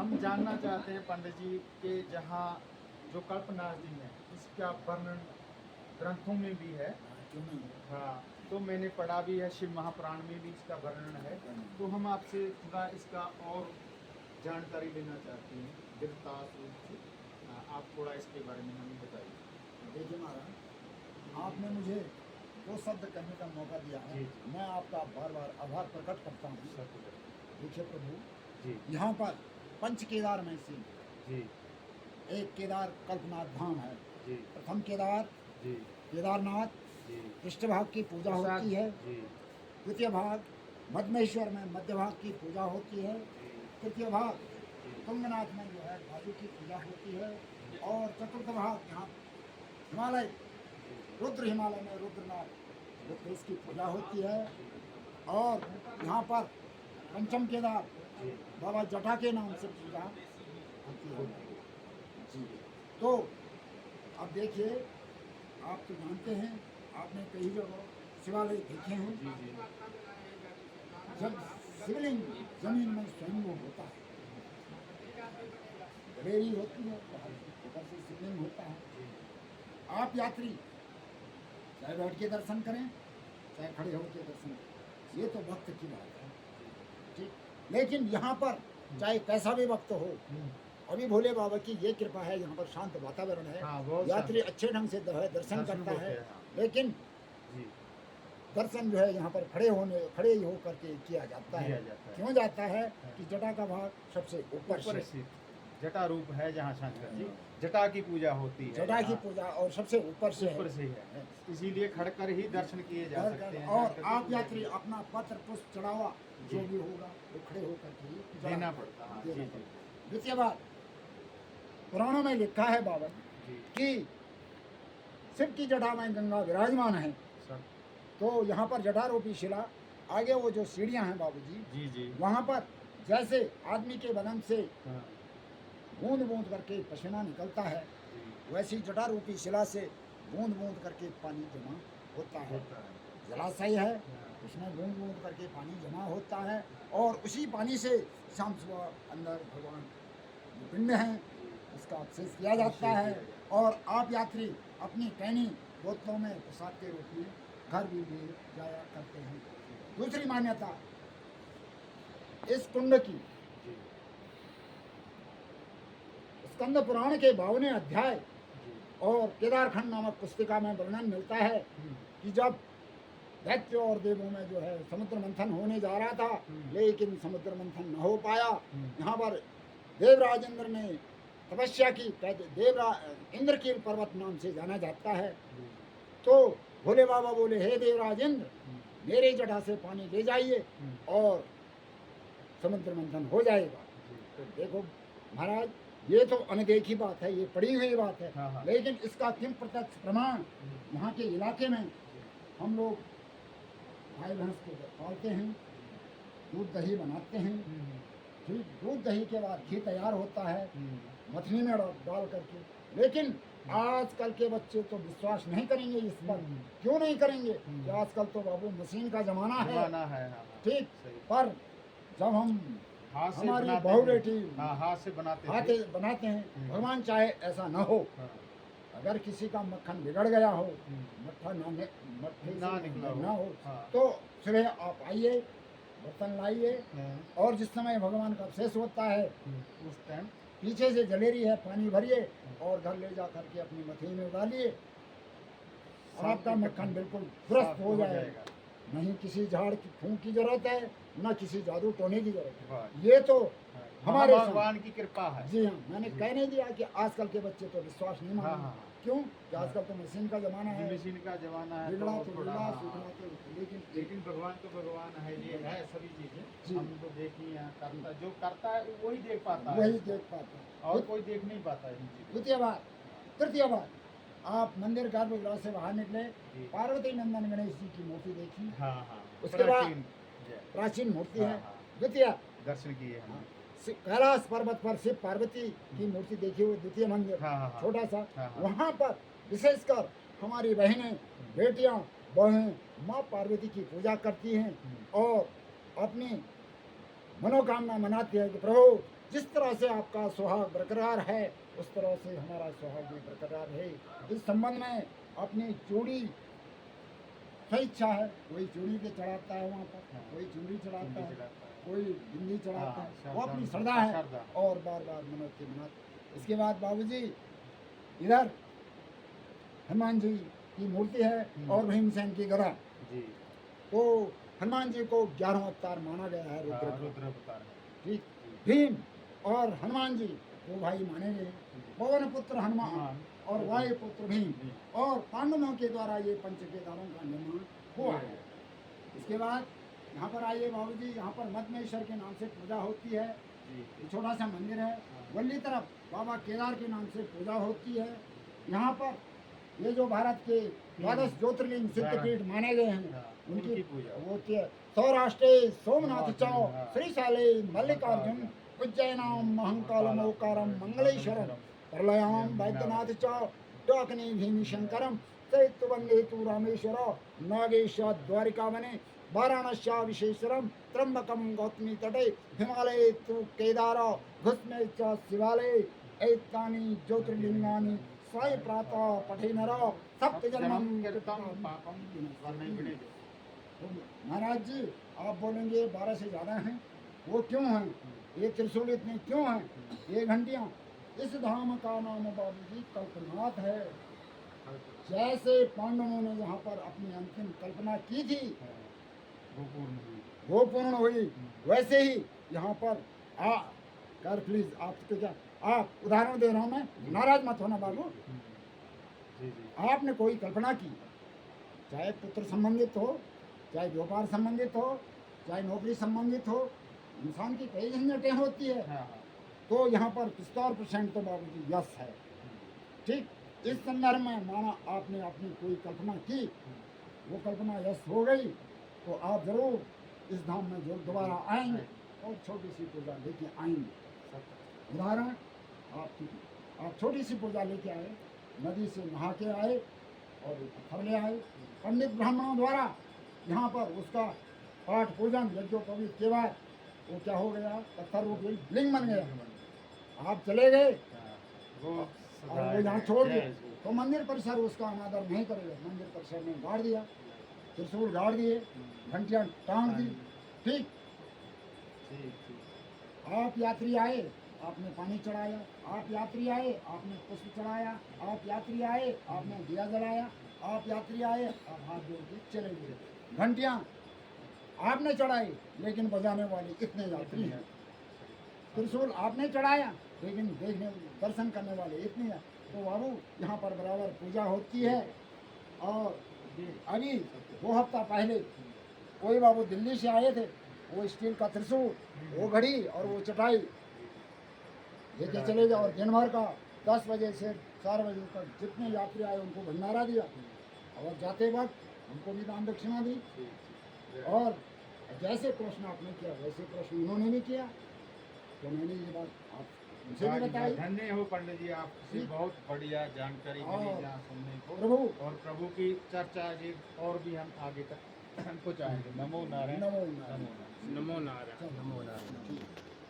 हम जानना चाहते हैं पंडित जी के जहाँ जो कल्पनाश दिन है इसका वर्णन ग्रंथों में भी है। क्यों नहीं? हाँ, तो मैंने पढ़ा भी है, शिव महापुराण में भी इसका वर्णन है। तो हम आपसे थोड़ा इसका और जानकारी लेना चाहते हैं विस्तार रूप से। आप थोड़ा इसके बारे में हमें बताइए। देखिए महाराज, आपने मुझे दो शब्द कहने का मौका दिया है, जी। मैं आपका बार बार आभार प्रकट करता हूँ। देखिए प्रभु, जी यहाँ पर पंच केदार में से जी एक केदार कल्पनाथ धाम है। जी प्रथम केदार जी केदारनाथ जी पृष्ठभाग की पूजा होती है। जी द्वितीय भाग मधमेश्वर में मध्य भाग की पूजा होती है। तृतीय भाग तुंगनाथ में जो है बाजू की पूजा होती है। और चतुर्थ भाग यहाँ हिमालय हिमालय में रुद्रनाथ रुद्रेश की पूजा होती है। और यहाँ पर पंचम केदार बाबा जटा के नाम से पूजा होती है जी। तो अब देखिए, आप तो जानते हैं, आपने कई जगह शिवालय देखे हैं। जब शिवलिंग जमीन में स्वयं होता है, गलेरी होती है, ऊपर से शिवलिंग होता है। आप यात्री चाहे बैठ के दर्शन करें चाहे खड़े होकर दर्शन करें, ये तो भक्त की बात है, ठीक। लेकिन यहाँ पर चाहे कैसा भी भक्त हो, अभी भोले बाबा की ये कृपा है, यहाँ पर शांत वातावरण है। हाँ, यात्री अच्छे ढंग से दर्शन करता है। हाँ। लेकिन जी दर्शन जो है यहाँ पर खड़े ही होकर के किया जाता है। क्यों जाता है कि जटा का भाग सबसे ऊपर से जटा रूप है, जहाँ शंकर जी जटा की पूजा होती है, जटा की पूजा और सबसे ऊपर से है, इसीलिए खड़कर ही दर्शन किए जा सकते हैं। और आप यात्री अपना पत्र पुष्प चढ़ावा जो भी होगा वो खड़े होकर के ही देना पड़ता है। द्वितीय बात, पुराणों में लिखा है बाबा कि शिव की जटा में गंगा विराजमान है। तो यहाँ पर जटारूपी शिला, आगे वो जो सीढ़ियाँ हैं बाबूजी, जी जी, वहाँ पर जैसे आदमी के बदन से बूंद बूंद करके पसीना निकलता है, वैसी जटारूपी शिला से बूंद बूंद करके पानी जमा होता है। जलाशय है, उसमें बूंद बूंद करके पानी जमा होता है। और उसी पानी से शाम सुबह अंदर भगवान पिंड हैं इसका अभिषेक किया जाता है। और आप यात्री अपनी कैनी बोतलों में प्रसाद के रूप में घर भी जाया करते हैं। दूसरी मान्यता इस कुंड की स्कंद पुराण के 52वें अध्याय और केदारखंड नामक पुस्तिका में वर्णन मिलता है कि जब दैत्य और देवों में जो है समुद्र मंथन होने जा रहा था, लेकिन समुद्र मंथन न हो पाया। यहाँ पर देवराज इंद्र ने तपस्या की, इंद्रकील पर्वत नाम से जाना जाता है। तो भोले बाबा बोले, हे देवराज इंद्र, मेरे जटा से पानी ले जाइए और समुद्र मंथन हो जाएगा। तो देखो महाराज, ये तो अनदेखी बात है, ये पड़ी हुई बात है। लेकिन इसका किम प्रत्यक्ष प्रमाण, यहाँ के इलाके में हम लोग गाय भैंस को पालते हैं, दूध दही बनाते हैं। फिर दूध दही के बाद घी तैयार होता है मथनी में डाल करके। लेकिन आजकल के बच्चे तो विश्वास नहीं करेंगे इस पर। क्यों नहीं करेंगे? कि आजकल तो बाबू मशीन का जमाना है, ठीक। पर जब हम हमारी बहू बेटी हाथ से बनाते हैं, भगवान चाहे ऐसा न हो, अगर किसी का मक्खन बिगड़ गया हो, मट्ठा ना निकला हो, तो सुबह आप आइए, बर्तन लाइए, और जिस समय भगवान का अभिषेक होता है उस टाइम पीछे से जलेरी है, पानी भरिए और घर ले जा करके अपनी मथी में डालिए, आपका मक्खन बिल्कुल दुरुस्त हो जाएगा। नहीं किसी झाड़ की फूंक की जरूरत है, न किसी जादू टोने की जरूरत है। ये तो हमारे भगवान की कृपा है। जी हाँ, मैंने कह नहीं दिया कि आजकल के बच्चे तो विश्वास नहीं मानते। क्यों? कि आजकल तो मशीन का जमाना है, मशीन का जमाना है, लेकिन भगवान तो भगवान है, ये है सभी चीजें हम तो देखी है, करता जो करता है वही देख पाता है, और कोई देख नहीं पाता है। द्वितीय बात, तृतीय बात, आप मंदिर गर्भगृह से बाहर निकले, पार्वती नंदन गणेश जी की मूर्ति देखी। उसके बाद प्राचीन मूर्ति है। द्वितीय दर्शन किए, कैलाश पर्वत पर शिव पार्वती की मूर्ति देखी हुई, द्वितीय मंदिर छोटा सा। वहाँ पर विशेषकर हमारी बहनें, बेटियां, बहनें माँ पार्वती की पूजा करती हैं और अपनी मनोकामना मनाती है कि प्रभु जिस तरह से आपका सुहाग बरकरार है उस तरह से हमारा सुहाग भी बरकरार है। इस संबंध में अपनी चूड़ी स्वेच्छा है, कोई चूड़ी के चढ़ाता है वहाँ पर, कोई चूड़ी चढ़ाता है, कोई बिंदी चढ़ाता है, वो अपनी श्रद्धा है और बार बार मनोती मनाते। इसके बाद बाबूजी इधर हनुमान जी की मूर्ति है और भीमसेन की गदा। तो हनुमान जी को 11वां अवतार माना गया है, रुद्र अवतार। ठीक, भीम और हनुमान जी दो भाई माने गए, पवन पुत्र हनुमान और वायु पुत्र भीम, और पांडवों के द्वारा ये पंच केदारों का निर्माण हुआ है। इसके बाद यहाँ पर आइए बाबूजी, यहाँ पर मदमेश्वर के नाम से पूजा होती है। ये छोटा सा मंदिर है। वल्ली तरफ बाबा केदार के नाम से पूजा होती है। यहाँ पर ये जो भारत के 12 ज्योतिर्लिंग सिद्धपीठ माने गए हैं उनकी पूजा होती है। सौराष्ट्र सोमनाथ चौ श्रीशाले मल्लिकार्जुन उज्जैनाम महंकालम ओकारम मंगलेश्वरम प्रलयाम वैद्यनाथ चौ डाकनी भीम शंकरम चैत्य वंदे तु रामेश्वर नागेश द्वारिका वने वाराणस्या विशेश्वरम त्र्यंबकम गौतमी तटे हिमालय तु केदार घुस्मे च शिवालय एतानि ज्योतिर्लिंगानि स्वय प्रातः पठे नर सप्त जन्मम महाराज जी आप बोलेंगे 12 से ज़्यादा हैं, वो क्यों हैं? ये त्रिशूल इतने क्यों हैं? ये घंटियाँ? इस धाम का नाम बाबूजी कल्पनाथ है। जैसे पांडवों ने यहाँ पर अपनी अंतिम कल्पना की थी वो पूर्ण हुई, वैसे ही यहाँ पर कर प्लीज आपके क्या आप उदाहरण दे रहा हूँ मैं, नाराज मत होना बाबू। आपने कोई कल्पना की, चाहे पुत्र संबंधित हो, चाहे व्यापार संबंधित हो, चाहे नौकरी संबंधित हो, इंसान की कई झंझटें होती है। तो यहाँ पर 75% तो बाबूजी यश है। ठीक, इस संदर्भ में माना आपने अपनी कोई कल्पना की, वो कल्पना यश हो गई, तो आप जरूर इस धाम में जो दोबारा आएंगे और छोटी सी पूजा लेके आएंगे। उदाहरण आप छोटी सी पूजा लेके आए, नदी से नहा के आए और पत्थर ले आए, पंडित ब्राह्मणों द्वारा यहाँ पर उसका पाठ पूजन यज्ञोपवीत के बाद वो क्या हो गया, पत्थर रूप लिंग बन गया। आप चले गए और वो यहाँ छोड़ दिए, तो मंदिर परिसर उसका अनादर नहीं करेगा। मंदिर परिसर में गाड़ दिया, त्रिशूल गाड़ दिए, घंटियाँ टांग दी। ठीक, आप यात्री आए, आपने पानी चढ़ाया, आप यात्री आए, आपने पुष्प चढ़ाया, आप यात्री आए, आपने दिया जलाया, आप यात्री आए, आप हाथ जोड़ के चले गए। घंटियाँ आपने चढ़ाई लेकिन बजाने वाले इतने यात्री हैं। त्रिशूल आपने चढ़ाया लेकिन देखने दर्शन करने वाले इतने हैं। तो बाबू यहाँ पर बराबर पूजा होती है। और अभी 2 हफ्ता पहले कोई बाबू दिल्ली से आए थे, वो स्टील का त्रिशूल, वो घड़ी और वो चटाई लेके चले गए, और दिन भर का 10 बजे से 4 बजे तक जितने यात्री आए उनको भंडारा दिया, और जाते वक्त उनको भी दान दक्षिणा दी। और जैसे प्रश्न आपने किया वैसे प्रश्न उन्होंने भी किया, तो मैंने ये बात आप मुझे भी बताई। धन्य हो पंडित जी, आपसे बहुत बढ़िया जानकारी मिली यहाँ सुनने को। प्रभु और प्रभु की चर्चा जी और भी हम आगे तक पहुँचाएंगे। नमो नारायण, नमो नारायण, नमो नारायण, नमो नारायण।